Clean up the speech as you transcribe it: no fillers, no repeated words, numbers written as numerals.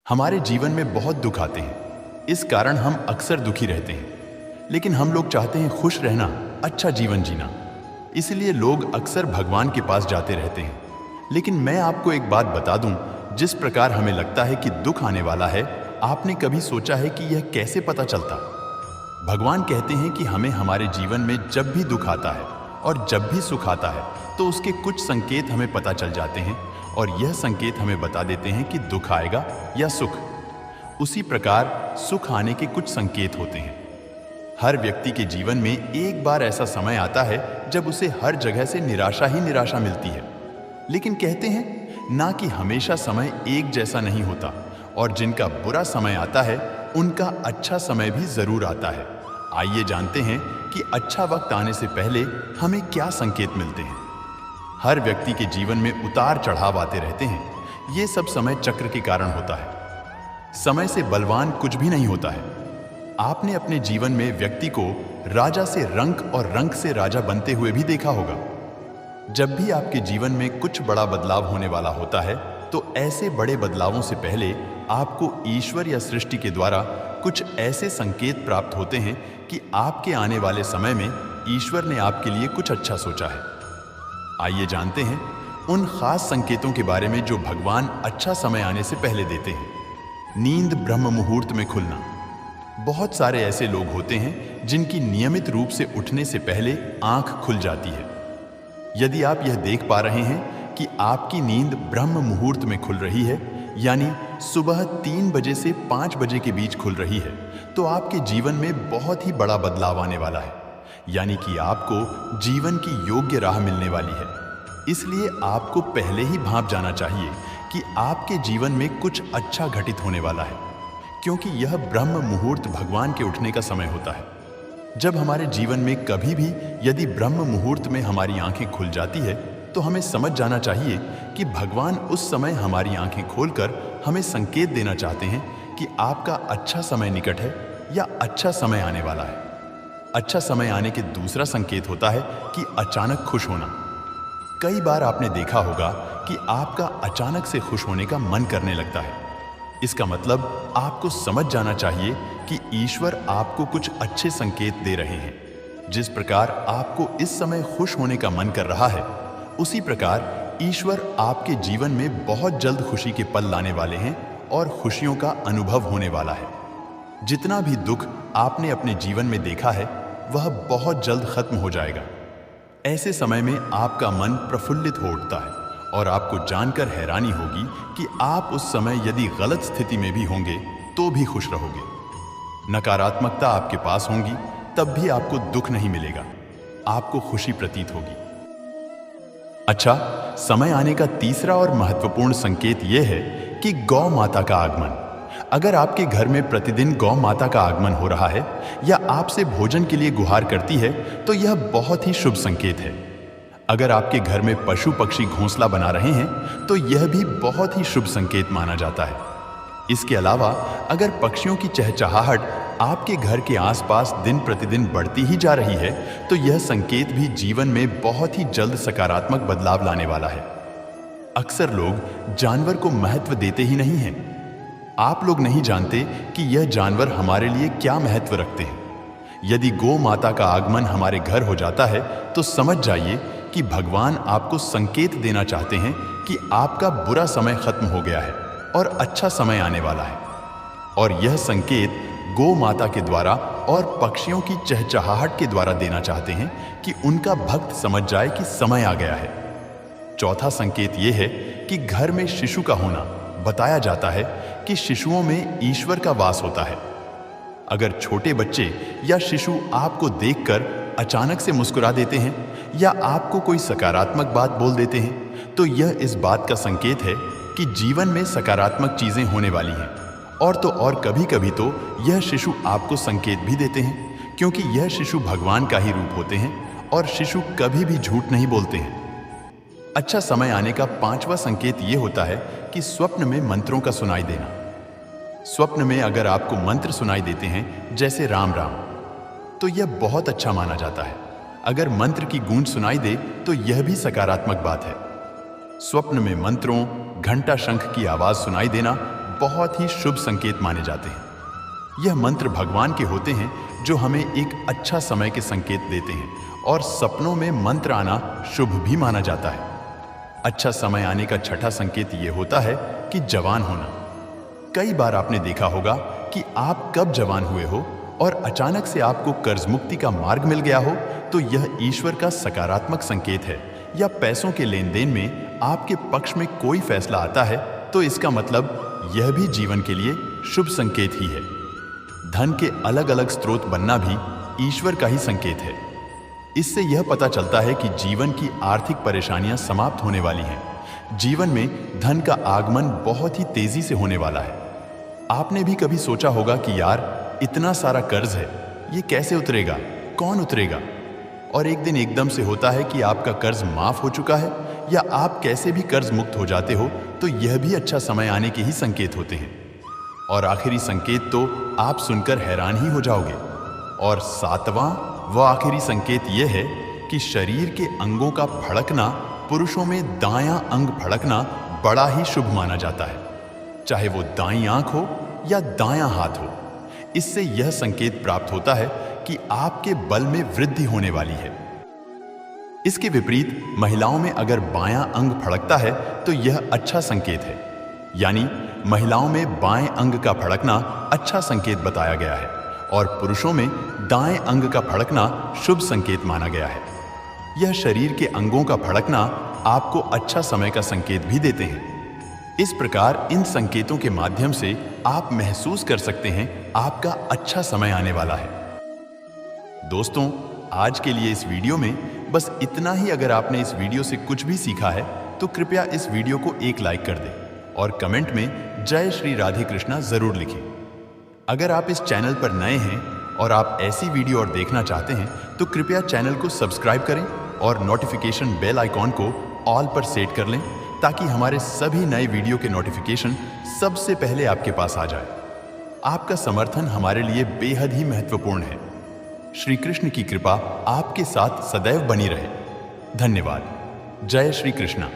हमारे जीवन में बहुत दुख आते हैं, इस कारण हम अक्सर दुखी रहते हैं। लेकिन हम लोग चाहते हैं खुश रहना, अच्छा जीवन जीना। इसलिए लोग अक्सर भगवान के पास जाते रहते हैं। लेकिन मैं आपको एक बात बता दूं, जिस प्रकार हमें लगता है कि दुख आने वाला है, आपने कभी सोचा है कि यह कैसे पता चलता? भगवान कहते हैं कि हमें हमारे जीवन में जब भी दुख आता है और जब भी सुख आता है, तो उसके कुछ संकेत हमें पता चल जाते हैं और यह संकेत हमें बता देते हैं कि दुख आएगा या सुख। उसी प्रकार सुख आने के कुछ संकेत होते हैं। हर व्यक्ति के जीवन में एक बार ऐसा समय आता है जब उसे हर जगह से निराशा ही निराशा मिलती है। लेकिन कहते हैं ना कि हमेशा समय एक जैसा नहीं होता, और जिनका बुरा समय आता है उनका अच्छा समय भी जरूर आता है। आइए जानते हैं कि अच्छा वक्त आने से पहले हमें क्या संकेत मिलते हैं। हर व्यक्ति के जीवन में उतार चढ़ाव आते रहते हैं। ये सब समय चक्र के कारण होता है। समय से बलवान कुछ भी नहीं होता है। आपने अपने जीवन में व्यक्ति को राजा से रंक और रंक से राजा बनते हुए भी देखा होगा। जब भी आपके जीवन में कुछ बड़ा बदलाव होने वाला होता है, तो ऐसे बड़े बदलावों से पहले आपको ईश्वर या सृष्टि के द्वारा कुछ ऐसे संकेत प्राप्त होते हैं कि आपके आने वाले समय में ईश्वर ने आपके लिए कुछ अच्छा सोचा है। आइए जानते हैं उन खास संकेतों के बारे में जो भगवान अच्छा समय आने से पहले देते हैं। नींद ब्रह्म मुहूर्त में खुलना। बहुत सारे ऐसे लोग होते हैं जिनकी नियमित रूप से उठने से पहले आंख खुल जाती है। यदि आप यह देख पा रहे हैं कि आपकी नींद ब्रह्म मुहूर्त में खुल रही है, यानी सुबह 3 बजे से 5 बजे के बीच खुल रही है, तो आपके जीवन में बहुत ही बड़ा बदलाव आने वाला है। यानी कि आपको जीवन की योग्य राह मिलने वाली है। इसलिए आपको पहले ही भांप जाना चाहिए कि आपके जीवन में कुछ अच्छा घटित होने वाला है, क्योंकि यह ब्रह्म मुहूर्त भगवान के उठने का समय होता है। जब हमारे जीवन में कभी भी यदि ब्रह्म मुहूर्त में हमारी आंखें खुल जाती है, तो हमें समझ जाना चाहिए कि भगवान उस समय हमारी आंखें खोलकर हमें संकेत देना चाहते हैं कि आपका अच्छा समय निकट है या अच्छा समय आने वाला है। अच्छा समय आने के दूसरा संकेत होता है कि अचानक खुश होना। कई बार आपने देखा होगा कि आपका अचानक से खुश होने का मन करने लगता है। इसका मतलब आपको समझ जाना चाहिए कि ईश्वर आपको कुछ अच्छे संकेत दे रहे हैं। जिस प्रकार आपको इस समय खुश होने का मन कर रहा है, उसी प्रकार ईश्वर आपके जीवन में बहुत जल्द खुशी के पल लाने वाले हैं और खुशियों का अनुभव होने वाला है। जितना भी दुख आपने अपने जीवन में देखा है, वह बहुत जल्द खत्म हो जाएगा। ऐसे समय में आपका मन प्रफुल्लित हो उठता है और आपको जानकर हैरानी होगी कि आप उस समय यदि गलत स्थिति में भी होंगे तो भी खुश रहोगे। नकारात्मकता आपके पास होंगी, तब भी आपको दुख नहीं मिलेगा, आपको खुशी प्रतीत होगी। अच्छा, समय आने का तीसरा और महत्वपूर्ण संकेत यह है कि गौ माता का आगमन। अगर आपके घर में प्रतिदिन गौ माता का आगमन हो रहा है या आपसे भोजन के लिए गुहार करती है, तो यह बहुत ही शुभ संकेत है। अगर आपके घर में पशु पक्षी घोंसला बना रहे हैं, तो यह भी बहुत ही शुभ संकेत माना जाता है। इसके अलावा अगर पक्षियों की चहचहाहट आपके घर के आसपास दिन प्रतिदिन बढ़ती ही जा रही है, तो यह संकेत भी जीवन में बहुत ही जल्द सकारात्मक बदलाव लाने वाला है। अक्सर लोग जानवर को महत्व देते ही नहीं हैं। आप लोग नहीं जानते कि यह जानवर हमारे लिए क्या महत्व रखते हैं। यदि गौ माता का आगमन हमारे घर हो जाता है, तो समझ जाइए कि भगवान आपको संकेत देना चाहते हैं कि आपका बुरा समय खत्म हो गया है और अच्छा समय आने वाला है। और यह संकेत गौ माता के द्वारा और पक्षियों की चहचहाहट के द्वारा देना चाहते हैं कि उनका भक्त समझ जाए कि समय आ गया है। चौथा संकेत यह है कि घर में शिशु का होना। बताया जाता है कि शिशुओं में ईश्वर का वास होता है। अगर छोटे बच्चे या शिशु आपको देखकर अचानक से मुस्कुरा देते हैं या आपको कोई सकारात्मक बात बोल देते हैं, तो यह इस बात का संकेत है कि जीवन में सकारात्मक चीजें होने वाली हैं। और तो और कभी कभी तो यह शिशु आपको संकेत भी देते हैं, क्योंकि यह शिशु भगवान का ही रूप होते हैं और शिशु कभी भी झूठ नहीं बोलते हैं। अच्छा समय आने का पांचवा संकेत यह होता है कि स्वप्न में मंत्रों का सुनाई देना। स्वप्न में अगर आपको मंत्र सुनाई देते हैं, जैसे राम राम, तो यह बहुत अच्छा माना जाता है। अगर मंत्र की गूंज सुनाई दे, तो यह भी सकारात्मक बात है। स्वप्न में मंत्रों, घंटा शंख की आवाज सुनाई देना बहुत ही शुभ संकेत माने जाते हैं। यह मंत्र भगवान के होते हैं जो हमें एक अच्छा समय के संकेत देते हैं, और सपनों में मंत्र आना शुभ भी माना जाता है। अच्छा समय आने का छठा संकेत यह होता है कि जवान होना। कई बार आपने देखा होगा कि आप कब जवान हुए हो और अचानक से आपको कर्ज मुक्ति का मार्ग मिल गया हो, तो यह ईश्वर का सकारात्मक संकेत है। या पैसों के लेन देन में आपके पक्ष में कोई फैसला आता है, तो इसका मतलब यह भी जीवन के लिए शुभ संकेत ही है। धन के अलग अलग स्रोत बनना भी ईश्वर का ही संकेत है। इससे यह पता चलता है कि जीवन की आर्थिक परेशानियां समाप्त होने वाली हैं। जीवन में धन का आगमन बहुत ही तेजी से होने वाला है। आपने भी कभी सोचा होगा कि यार, इतना सारा कर्ज है, ये कैसे उतरेगा, कौन उतरेगा? और एक दिन एकदम से होता है कि आपका कर्ज माफ हो चुका है, या आप कैसे भी कर्ज मुक्त हो जाते हो, तो यह भी अच्छा समय आने के ही संकेत होते हैं। और आखिरी संकेत तो आप सुनकर हैरान ही हो जाओगे। और सातवां व आखिरी संकेत यह है कि शरीर के अंगों का फड़कना, पुरुषों में दायां अंग फड़कना बड़ा ही शुभ माना जाता है, चाहे वो दाईं आंख हो या दायां हाथ हो। इससे यह संकेत प्राप्त होता है कि आपके बल में वृद्धि होने वाली है। इसके विपरीत महिलाओं में अगर बायां अंग फड़कता है तो यह अच्छा संकेत है। यानी महिलाओं में बाएं अंग का फड़कना अच्छा संकेत बताया गया है, और पुरुषों में दाएं अंग का फड़कना शुभ संकेत माना गया है। यह शरीर के अंगों का फड़कना आपको अच्छा समय का संकेत भी देते हैं। इस प्रकार इन संकेतों के माध्यम से आप महसूस कर सकते हैं आपका अच्छा समय आने वाला है। दोस्तों, आज के लिए इस वीडियो में बस इतना ही। अगर आपने इस वीडियो से कुछ भी सीखा है तो कृपया इस वीडियो को एक लाइक कर दें और कमेंट में जय श्री राधे कृष्णा जरूर लिखें। अगर आप इस चैनल पर नए हैं और आप ऐसी वीडियो और देखना चाहते हैं तो कृपया चैनल को सब्सक्राइब करें और नोटिफिकेशन बेल आइकॉन को ऑल पर सेट कर लें, ताकि हमारे सभी नए वीडियो के नोटिफिकेशन सबसे पहले आपके पास आ जाए। आपका समर्थन हमारे लिए बेहद ही महत्वपूर्ण है। श्री कृष्ण की कृपा आपके साथ सदैव बनी रहे। धन्यवाद। जय श्री कृष्णा।